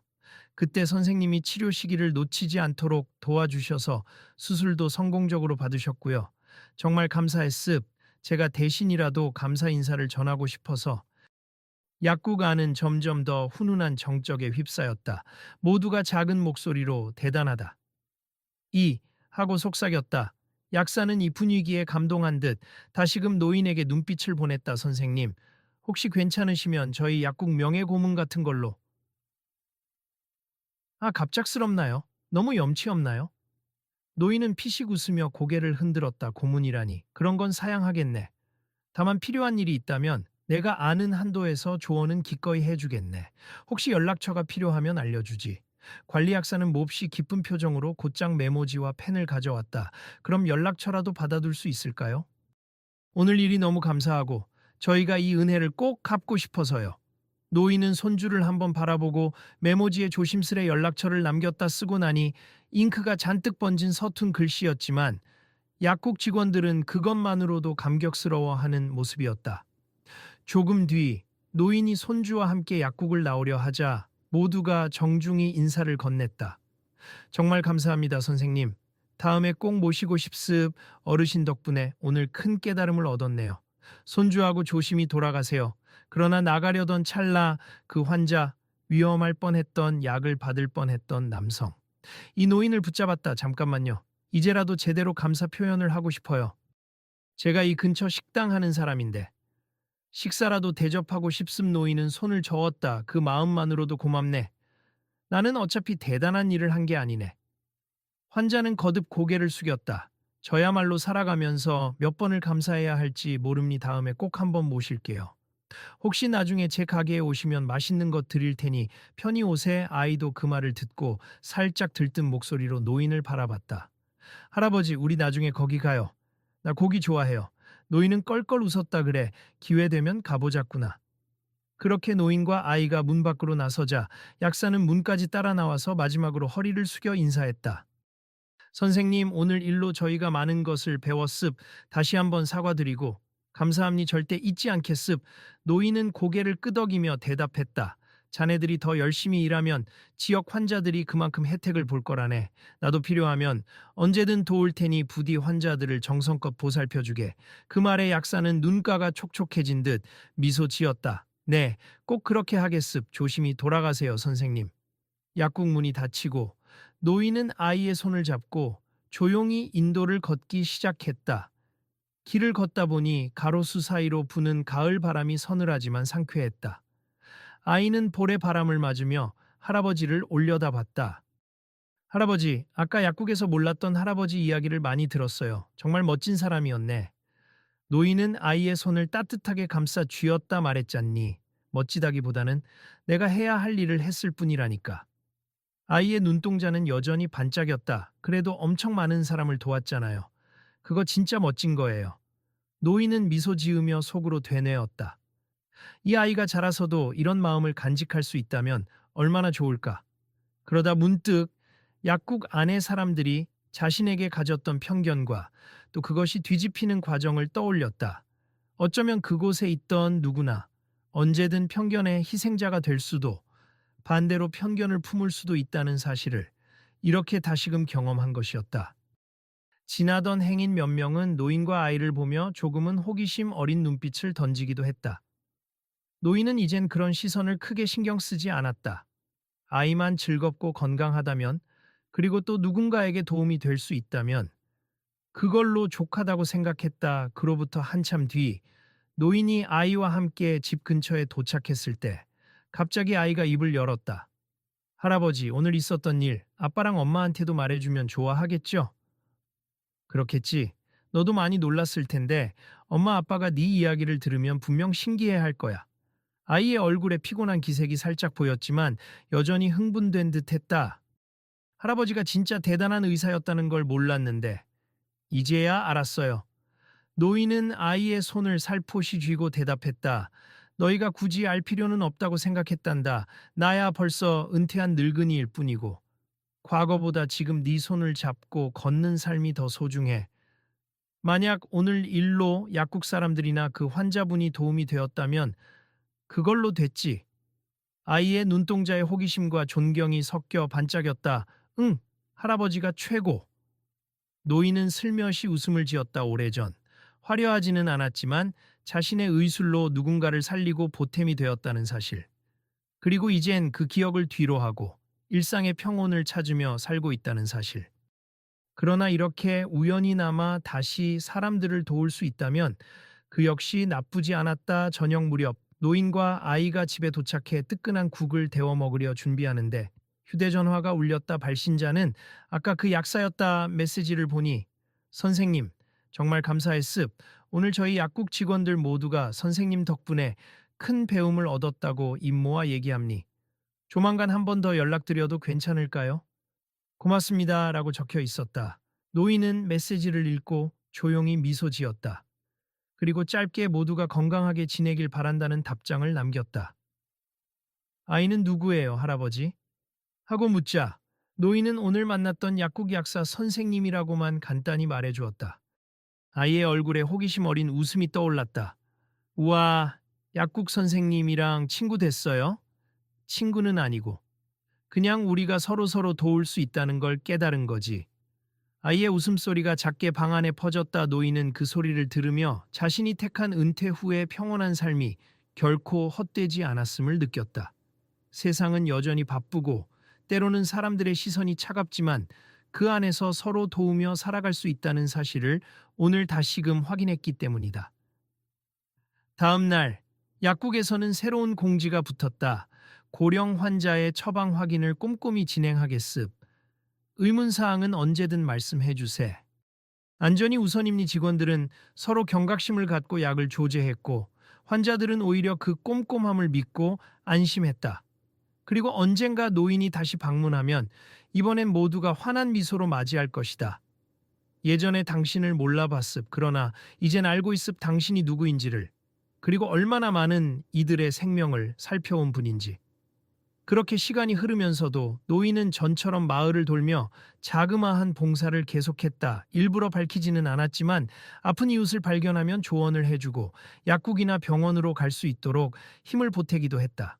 그때 선생님이 치료 시기를 놓치지 않도록 도와주셔서 수술도 성공적으로 받으셨고요. 정말 감사했습. 제가 대신이라도 감사 인사를 전하고 싶어서. 약국 안은 점점 더 훈훈한 정적에 휩싸였다. 모두가 작은 목소리로 대단하다. 이 하고 속삭였다. 약사는 이 분위기에 감동한 듯 다시금 노인에게 눈빛을 보냈다. 선생님, 혹시 괜찮으시면 저희 약국 명예 고문 같은 걸로. 아, 갑작스럽나요? 너무 염치 없나요? 노인은 피식 웃으며 고개를 흔들었다. 고문이라니. 그런 건 사양하겠네. 다만 필요한 일이 있다면 내가 아는 한도에서 조언은 기꺼이 해주겠네. 혹시 연락처가 필요하면 알려주지. 관리약사는 몹시 기쁜 표정으로 곧장 메모지와 펜을 가져왔다. 그럼 연락처라도 받아둘 수 있을까요? 오늘 일이 너무 감사하고 저희가 이 은혜를 꼭 갚고 싶어서요. 노인은 손주를 한번 바라보고 메모지에 조심스레 연락처를 남겼다 쓰고 나니 잉크가 잔뜩 번진 서툰 글씨였지만 약국 직원들은 그것만으로도 감격스러워하는 모습이었다. 조금 뒤 노인이 손주와 함께 약국을 나오려 하자 모두가 정중히 인사를 건넸다. 정말 감사합니다, 선생님. 다음에 꼭 모시고 싶습. 어르신 덕분에 오늘 큰 깨달음을 얻었네요. 손주하고 조심히 돌아가세요. 그러나 나가려던 찰나 그 환자, 위험할 뻔했던 약을 받을 뻔했던 남성. 이 노인을 붙잡았다. 잠깐만요. 이제라도 제대로 감사 표현을 하고 싶어요. 제가 이 근처 식당 하는 사람인데 식사라도 대접하고 싶음. 노인은 손을 저었다. 그 마음만으로도 고맙네. 나는 어차피 대단한 일을 한 게 아니네. 환자는 거듭 고개를 숙였다. 저야말로 살아가면서 몇 번을 감사해야 할지 모릅니. 다음에 꼭 한번 모실게요. 혹시 나중에 제 가게에 오시면 맛있는 것 드릴 테니 편히 오세. 아이도 그 말을 듣고 살짝 들뜬 목소리로 노인을 바라봤다. 할아버지, 우리 나중에 거기 가요. 나 고기 좋아해요. 노인은 껄껄 웃었다. 그래, 기회 되면 가보자꾸나. 그렇게 노인과 아이가 문 밖으로 나서자 약사는 문까지 따라 나와서 마지막으로 허리를 숙여 인사했다. 선생님, 오늘 일로 저희가 많은 것을 배웠습. 다시 한번 사과드리고 감사함니 절대 잊지 않겠습. 노인은 고개를 끄덕이며 대답했다. 자네들이 더 열심히 일하면 지역 환자들이 그만큼 혜택을 볼 거라네. 나도 필요하면 언제든 도울 테니 부디 환자들을 정성껏 보살펴주게. 그 말에 약사는 눈가가 촉촉해진 듯 미소 지었다. 네, 꼭 그렇게 하겠습. 조심히 돌아가세요, 선생님. 약국 문이 닫히고 노인은 아이의 손을 잡고 조용히 인도를 걷기 시작했다. 길을 걷다 보니 가로수 사이로 부는 가을 바람이 서늘하지만 상쾌했다. 아이는 볼의 바람을 맞으며 할아버지를 올려다봤다. 할아버지, 아까 약국에서 몰랐던 할아버지 이야기를 많이 들었어요. 정말 멋진 사람이었네. 노인은 아이의 손을 따뜻하게 감싸 쥐었다 말했잖니. 멋지다기보다는 내가 해야 할 일을 했을 뿐이라니까. 아이의 눈동자는 여전히 반짝였다. 그래도 엄청 많은 사람을 도왔잖아요. 그거 진짜 멋진 거예요. 노인은 미소 지으며 속으로 되뇌었다. 이 아이가 자라서도 이런 마음을 간직할 수 있다면 얼마나 좋을까. 그러다 문득 약국 안의 사람들이 자신에게 가졌던 편견과 또 그것이 뒤집히는 과정을 떠올렸다. 어쩌면 그곳에 있던 누구나 언제든 편견의 희생자가 될 수도 반대로 편견을 품을 수도 있다는 사실을 이렇게 다시금 경험한 것이었다. 지나던 행인 몇 명은 노인과 아이를 보며 조금은 호기심 어린 눈빛을 던지기도 했다. 노인은 이젠 그런 시선을 크게 신경 쓰지 않았다. 아이만 즐겁고 건강하다면, 그리고 또 누군가에게 도움이 될 수 있다면 그걸로 족하다고 생각했다. 그로부터 한참 뒤 노인이 아이와 함께 집 근처에 도착했을 때 갑자기 아이가 입을 열었다. 할아버지, 오늘 있었던 일 아빠랑 엄마한테도 말해주면 좋아하겠죠? 그렇겠지. 너도 많이 놀랐을 텐데 엄마 아빠가 네 이야기를 들으면 분명 신기해할 거야. 아이의 얼굴에 피곤한 기색이 살짝 보였지만 여전히 흥분된 듯 했다. 할아버지가 진짜 대단한 의사였다는 걸 몰랐는데 이제야 알았어요. 노인은 아이의 손을 살포시 쥐고 대답했다. 너희가 굳이 알 필요는 없다고 생각했단다. 나야 벌써 은퇴한 늙은이일 뿐이고 과거보다 지금 네 손을 잡고 걷는 삶이 더 소중해. 만약 오늘 일로 약국 사람들이나 그 환자분이 도움이 되었다면 그걸로 됐지. 아이의 눈동자에 호기심과 존경이 섞여 반짝였다. 응, 할아버지가 최고. 노인은 슬며시 웃음을 지었다. 오래전 화려하지는 않았지만 자신의 의술로 누군가를 살리고 보탬이 되었다는 사실. 그리고 이젠 그 기억을 뒤로하고 일상의 평온을 찾으며 살고 있다는 사실. 그러나 이렇게 우연히나마 다시 사람들을 도울 수 있다면 그 역시 나쁘지 않았다. 저녁 무렵 노인과 아이가 집에 도착해 뜨끈한 국을 데워 먹으려 준비하는데 휴대전화가 울렸다. 발신자는 아까 그 약사였다. 메시지를 보니 선생님, 정말 감사했습. 오늘 저희 약국 직원들 모두가 선생님 덕분에 큰 배움을 얻었다고 입 모아 얘기합니. 조만간 한 번 더 연락드려도 괜찮을까요? 고맙습니다. 라고 적혀 있었다. 노인은 메시지를 읽고 조용히 미소 지었다. 그리고 짧게 모두가 건강하게 지내길 바란다는 답장을 남겼다. 아이는 누구예요, 할아버지? 하고 묻자 노인은 오늘 만났던 약국 약사 선생님이라고만 간단히 말해주었다. 아이의 얼굴에 호기심 어린 웃음이 떠올랐다. 우와, 약국 선생님이랑 친구 됐어요? 친구는 아니고 그냥 우리가 서로서로 도울 수 있다는 걸 깨달은 거지. 아이의 웃음소리가 작게 방 안에 퍼졌다. 노인은 그 소리를 들으며 자신이 택한 은퇴 후의 평온한 삶이 결코 헛되지 않았음을 느꼈다. 세상은 여전히 바쁘고 때로는 사람들의 시선이 차갑지만 그 안에서 서로 도우며 살아갈 수 있다는 사실을 오늘 다시금 확인했기 때문이다. 다음 날 약국에서는 새로운 공지가 붙었다. 고령 환자의 처방 확인을 꼼꼼히 진행하겠습. 의문사항은 언제든 말씀해 주세. 안전이 우선임니. 직원들은 서로 경각심을 갖고 약을 조제했고 환자들은 오히려 그 꼼꼼함을 믿고 안심했다. 그리고 언젠가 노인이 다시 방문하면 이번엔 모두가 환한 미소로 맞이할 것이다. 예전에 당신을 몰라봤습. 그러나 이젠 알고 있습. 당신이 누구인지를. 그리고 얼마나 많은 이들의 생명을 살펴온 분인지. 그렇게 시간이 흐르면서도 노인은 전처럼 마을을 돌며 자그마한 봉사를 계속했다. 일부러 밝히지는 않았지만 아픈 이웃을 발견하면 조언을 해주고 약국이나 병원으로 갈 수 있도록 힘을 보태기도 했다.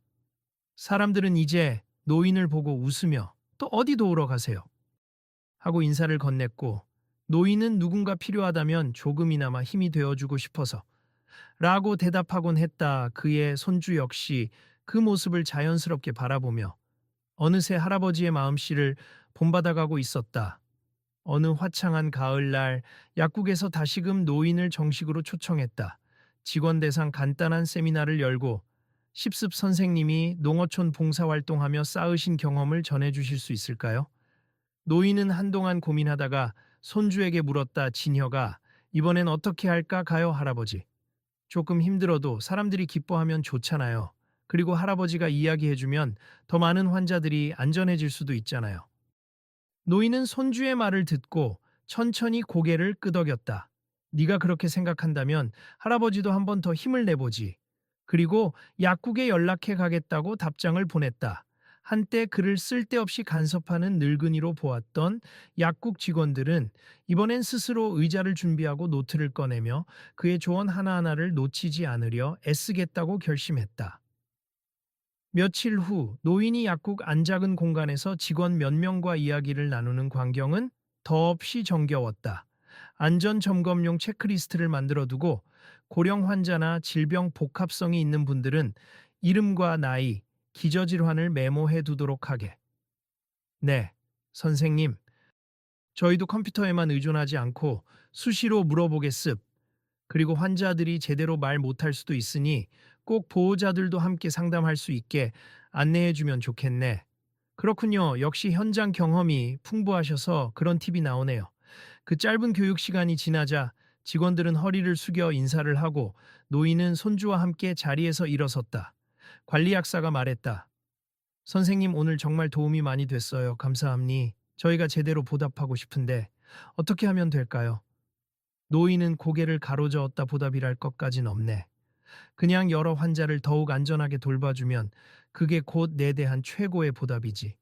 사람들은 이제 노인을 보고 웃으며 또 어디 도우러 가세요? 하고 인사를 건넸고 노인은 누군가 필요하다면 조금이나마 힘이 되어주고 싶어서 라고 대답하곤 했다. 그의 손주 역시 그 모습을 자연스럽게 바라보며 어느새 할아버지의 마음씨를 본받아가고 있었다. 어느 화창한 가을날 약국에서 다시금 노인을 정식으로 초청했다. 직원 대상 간단한 세미나를 열고 십습 선생님이 농어촌 봉사활동하며 쌓으신 경험을 전해주실 수 있을까요? 노인은 한동안 고민하다가 손주에게 물었다. 진혁아, 이번엔 어떻게 할까 가요, 할아버지? 조금 힘들어도 사람들이 기뻐하면 좋잖아요. 그리고 할아버지가 이야기해주면 더 많은 환자들이 안전해질 수도 있잖아요. 노인은 손주의 말을 듣고 천천히 고개를 끄덕였다. 네가 그렇게 생각한다면 할아버지도 한 번 더 힘을 내보지. 그리고 약국에 연락해 가겠다고 답장을 보냈다. 한때 그를 쓸데없이 간섭하는 늙은이로 보았던 약국 직원들은 이번엔 스스로 의자를 준비하고 노트를 꺼내며 그의 조언 하나하나를 놓치지 않으려 애쓰겠다고 결심했다. 며칠 후 노인이 약국 안작은 공간에서 직원 몇 명과 이야기를 나누는 광경은 더없이 정겨웠다. 안전 점검용 체크리스트를 만들어 두고 고령 환자나 질병 복합성이 있는 분들은 이름과 나이, 기저질환을 메모해 두도록 하게. 네, 선생님. 저희도 컴퓨터에만 의존하지 않고 수시로 물어보겠습. 그리고 환자들이 제대로 말 못할 수도 있으니 꼭 보호자들도 함께 상담할 수 있게 안내해 주면 좋겠네. 그렇군요. 역시 현장 경험이 풍부하셔서 그런 팁이 나오네요. 그 짧은 교육 시간이 지나자 직원들은 허리를 숙여 인사를 하고 노인은 손주와 함께 자리에서 일어섰다. 관리 약사가 말했다. 선생님 오늘 정말 도움이 많이 됐어요. 감사합니. 저희가 제대로 보답하고 싶은데 어떻게 하면 될까요? 노인은 고개를 가로저었다 보답이랄 것까진 없네. 그냥 여러 환자를 더욱 안전하게 돌봐주면 그게 곧 내 대한 최고의 보답이지.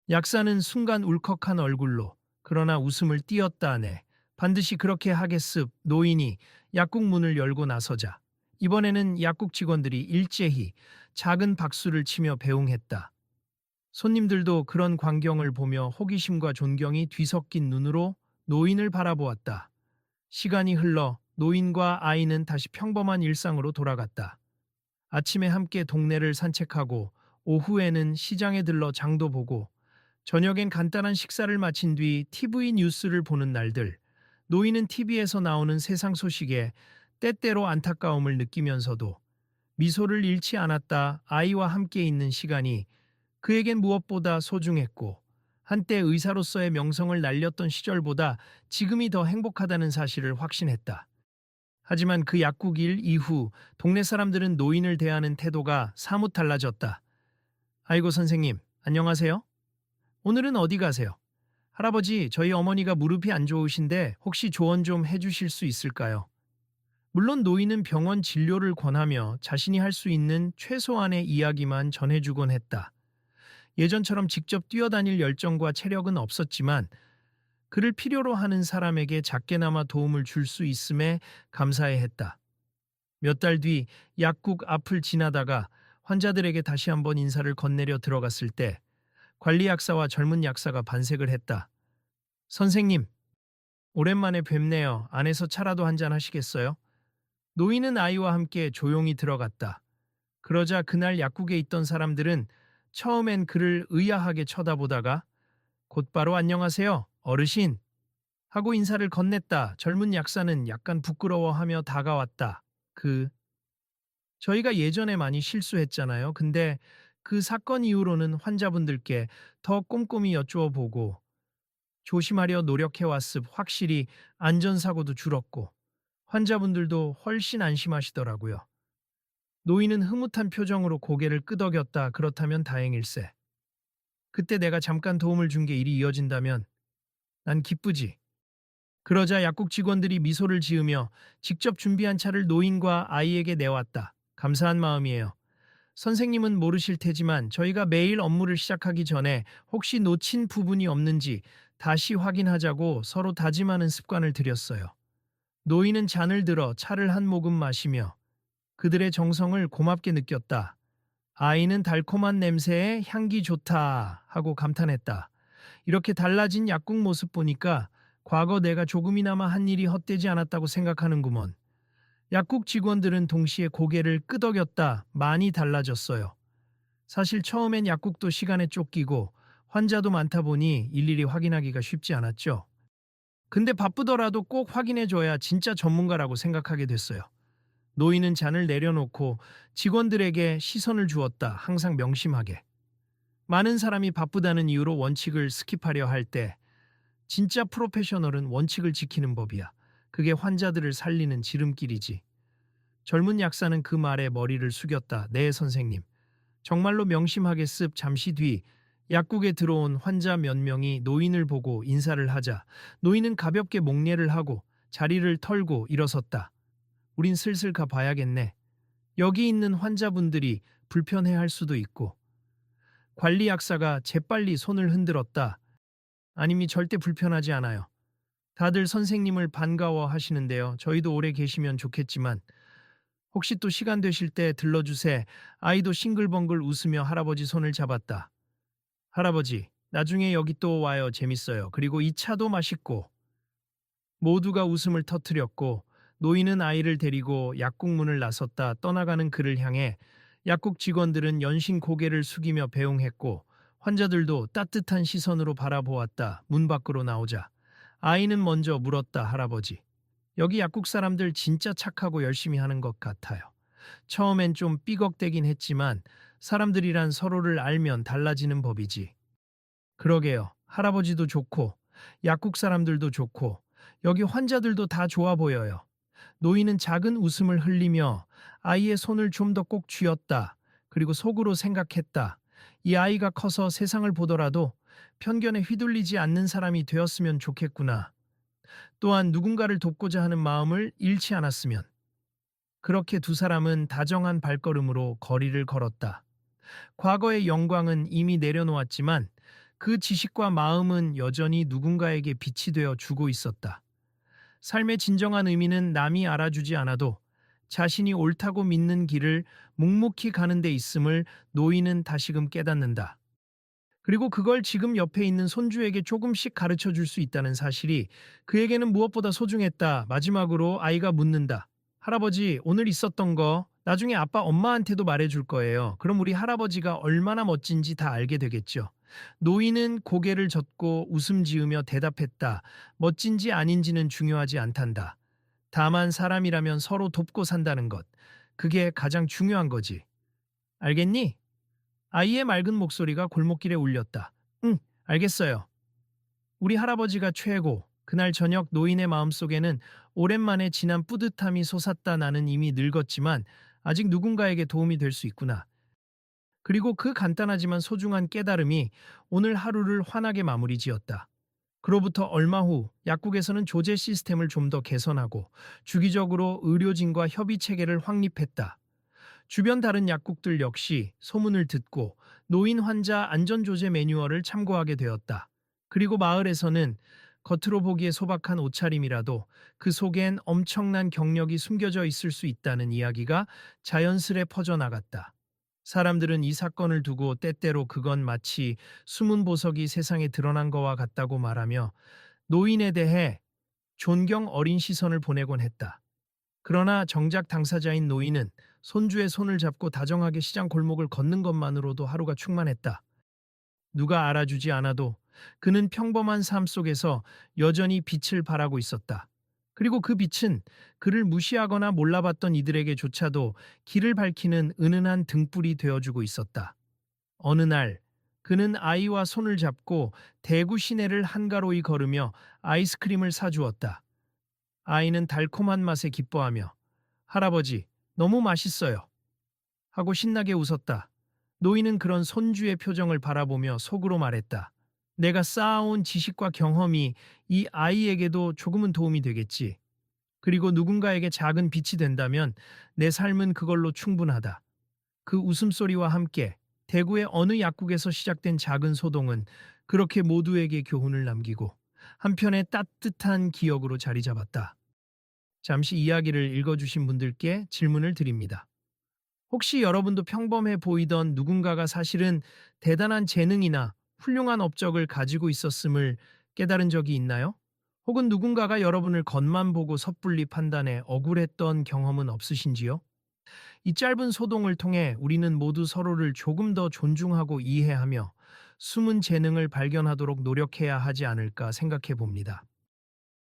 약사는 순간 울컥한 얼굴로 그러나 웃음을 띄었다 하네. 반드시 그렇게 하겠습. 노인이 약국 문을 열고 나서자 이번에는 약국 직원들이 일제히 작은 박수를 치며 배웅했다. 손님들도 그런 광경을 보며 호기심과 존경이 뒤섞인 눈으로 노인을 바라보았다. 시간이 흘러 노인과 아이는 다시 평범한 일상으로 돌아갔다. 아침에 함께 동네를 산책하고 오후에는 시장에 들러 장도 보고 저녁엔 간단한 식사를 마친 뒤 TV 뉴스를 보는 날들. 노인은 TV에서 나오는 세상 소식에 때때로 안타까움을 느끼면서도 미소를 잃지 않았다. 아이와 함께 있는 시간이 그에겐 무엇보다 소중했고 한때 의사로서의 명성을 날렸던 시절보다 지금이 더 행복하다는 사실을 확신했다. 하지만 그 약국 일 이후 동네 사람들은 노인을 대하는 태도가 사뭇 달라졌다. 아이고 선생님, 안녕하세요? 오늘은 어디 가세요? 할아버지, 저희 어머니가 무릎이 안 좋으신데 혹시 조언 좀 해주실 수 있을까요? 물론 노인은 병원 진료를 권하며 자신이 할 수 있는 최소한의 이야기만 전해주곤 했다. 예전처럼 직접 뛰어다닐 열정과 체력은 없었지만 그를 필요로 하는 사람에게 작게나마 도움을 줄 수 있음에 감사해 했다. 몇 달 뒤 약국 앞을 지나다가 환자들에게 다시 한번 인사를 건네려 들어갔을 때 관리 약사와 젊은 약사가 반색을 했다. 선생님, 오랜만에 뵙네요. 안에서 차라도 한잔 하시겠어요? 노인은 아이와 함께 조용히 들어갔다. 그러자 그날 약국에 있던 사람들은 처음엔 그를 의아하게 쳐다보다가 곧바로 안녕하세요, 어르신. 하고 인사를 건넸다. 젊은 약사는 약간 부끄러워하며 다가왔다. 저희가 예전에 많이 실수했잖아요. 근데 그 사건 이후로는 환자분들께 더 꼼꼼히 여쭈어 보고 조심하려 노력해왔습. 확실히 안전사고도 줄었고 환자분들도 훨씬 안심하시더라고요. 노인은 흐뭇한 표정으로 고개를 끄덕였다. 그렇다면 다행일세. 그때 내가 잠깐 도움을 준 게 일이 이어진다면 난 기쁘지. 그러자 약국 직원들이 미소를 지으며 직접 준비한 차를 노인과 아이에게 내왔다. 감사한 마음이에요. 선생님은 모르실 테지만 저희가 매일 업무를 시작하기 전에 혹시 놓친 부분이 없는지 다시 확인하자고 서로 다짐하는 습관을 들였어요. 노인은 잔을 들어 차를 한 모금 마시며 그들의 정성을 고맙게 느꼈다. 아이는 달콤한 냄새에 향기 좋다 하고 감탄했다. 이렇게 달라진 약국 모습 보니까 과거 내가 조금이나마 한 일이 헛되지 않았다고 생각하는구먼. 약국 직원들은 동시에 고개를 끄덕였다. 많이 달라졌어요. 사실 처음엔 약국도 시간에 쫓기고 환자도 많다 보니 일일이 확인하기가 쉽지 않았죠. 근데 바쁘더라도 꼭 확인해줘야 진짜 전문가라고 생각하게 됐어요. 노인은 잔을 내려놓고 직원들에게 시선을 주었다. 항상 명심하게. 많은 사람이 바쁘다는 이유로 원칙을 스킵하려 할 때 진짜 프로페셔널은 원칙을 지키는 법이야. 그게 환자들을 살리는 지름길이지. 젊은 약사는 그 말에 머리를 숙였다. 네, 선생님. 정말로 명심하겠습. 잠시 뒤 약국에 들어온 환자 몇 명이 노인을 보고 인사를 하자 노인은 가볍게 목례를 하고 자리를 털고 일어섰다. 우린 슬슬 가봐야겠네. 여기 있는 환자분들이 불편해할 수도 있고. 관리 약사가 재빨리 손을 흔들었다. 아님이 절대 불편하지 않아요. 다들 선생님을 반가워 하시는데요. 저희도 오래 계시면 좋겠지만 혹시 또 시간 되실 때 들러주세. 아이도 싱글벙글 웃으며 할아버지 손을 잡았다. 할아버지, 나중에 여기 또 와요. 재밌어요. 그리고 이 차도 맛있고. 모두가 웃음을 터뜨렸고 노인은 아이를 데리고 약국 문을 나섰다 떠나가는 그를 향해 약국 직원들은 연신 고개를 숙이며 배웅했고 환자들도 따뜻한 시선으로 바라보았다. 문 밖으로 나오자 아이는 먼저 물었다. 할아버지, 여기 약국 사람들 진짜 착하고 열심히 하는 것 같아요. 처음엔 좀 삐걱대긴 했지만 사람들이란 서로를 알면 달라지는 법이지. 그러게요. 할아버지도 좋고 약국 사람들도 좋고 여기 환자들도 다 좋아 보여요. 노인은 작은 웃음을 흘리며 아이의 손을 좀 더 꼭 쥐었다. 그리고 속으로 생각했다. 이 아이가 커서 세상을 보더라도 편견에 휘둘리지 않는 사람이 되었으면 좋겠구나. 또한 누군가를 돕고자 하는 마음을 잃지 않았으면. 그렇게 두 사람은 다정한 발걸음으로 거리를 걸었다. 과거의 영광은 이미 내려놓았지만 그 지식과 마음은 여전히 누군가에게 빛이 되어 주고 있었다. 삶의 진정한 의미는 남이 알아주지 않아도 자신이 옳다고 믿는 길을 묵묵히 가는 데 있음을 노인은 다시금 깨닫는다. 그리고 그걸 지금 옆에 있는 손주에게 조금씩 가르쳐 줄 수 있다는 사실이 그에게는 무엇보다 소중했다. 마지막으로 아이가 묻는다. 할아버지, 오늘 있었던 거 나중에 아빠 엄마한테도 말해 줄 거예요. 그럼 우리 할아버지가 얼마나 멋진지 다 알게 되겠죠. 노인은 고개를 젓고 웃음 지으며 대답했다. 멋진지 아닌지는 중요하지 않단다. 다만 사람이라면 서로 돕고 산다는 것. 그게 가장 중요한 거지. 알겠니? 아이의 맑은 목소리가 골목길에 울렸다. 응, 알겠어요. 우리 할아버지가 최고. 그날 저녁 노인의 마음속에는 오랜만에 진한 뿌듯함이 솟았다. 나는 이미 늙었지만 아직 누군가에게 도움이 될 수 있구나. 그리고 그 간단하지만 소중한 깨달음이 오늘 하루를 환하게 마무리 지었다. 그로부터 얼마 후 약국에서는 조제 시스템을 좀 더 개선하고 주기적으로 의료진과 협의 체계를 확립했다. 주변 다른 약국들 역시 소문을 듣고 노인 환자 안전조제 매뉴얼을 참고하게 되었다. 그리고 마을에서는 겉으로 보기에 소박한 옷차림이라도 그 속엔 엄청난 경력이 숨겨져 있을 수 있다는 이야기가 자연스레 퍼져나갔다. 사람들은 이 사건을 두고 때때로 그건 마치 숨은 보석이 세상에 드러난 것과 같다고 말하며 노인에 대해 존경 어린 시선을 보내곤 했다. 그러나 정작 당사자인 노인은 손주의 손을 잡고 다정하게 시장 골목을 걷는 것만으로도 하루가 충만했다. 누가 알아주지 않아도 그는 평범한 삶 속에서 여전히 빛을 발하고 있었다. 그리고 그 빛은 그를 무시하거나 몰라봤던 이들에게조차도 길을 밝히는 은은한 등불이 되어주고 있었다. 어느 날 그는 아이와 손을 잡고 대구 시내를 한가로이 걸으며 아이스크림을 사주었다. 아이는 달콤한 맛에 기뻐하며 할아버지, 너무 맛있어요. 하고 신나게 웃었다. 노인은 그런 손주의 표정을 바라보며 속으로 말했다. 내가 쌓아온 지식과 경험이 이 아이에게도 조금은 도움이 되겠지. 그리고 누군가에게 작은 빛이 된다면 내 삶은 그걸로 충분하다. 그 웃음소리와 함께 대구의 어느 약국에서 시작된 작은 소동은 그렇게 모두에게 교훈을 남기고 한편의 따뜻한 기억으로 자리 잡았다. 잠시 이야기를 읽어주신 분들께 질문을 드립니다. 혹시 여러분도 평범해 보이던 누군가가 사실은 대단한 재능이나 훌륭한 업적을 가지고 있었음을 깨달은 적이 있나요? 혹은 누군가가 여러분을 겉만 보고 섣불리 판단해 억울했던 경험은 없으신지요? 이 짧은 소동을 통해 우리는 모두 서로를 조금 더 존중하고 이해하며 숨은 재능을 발견하도록 노력해야 하지 않을까 생각해 봅니다.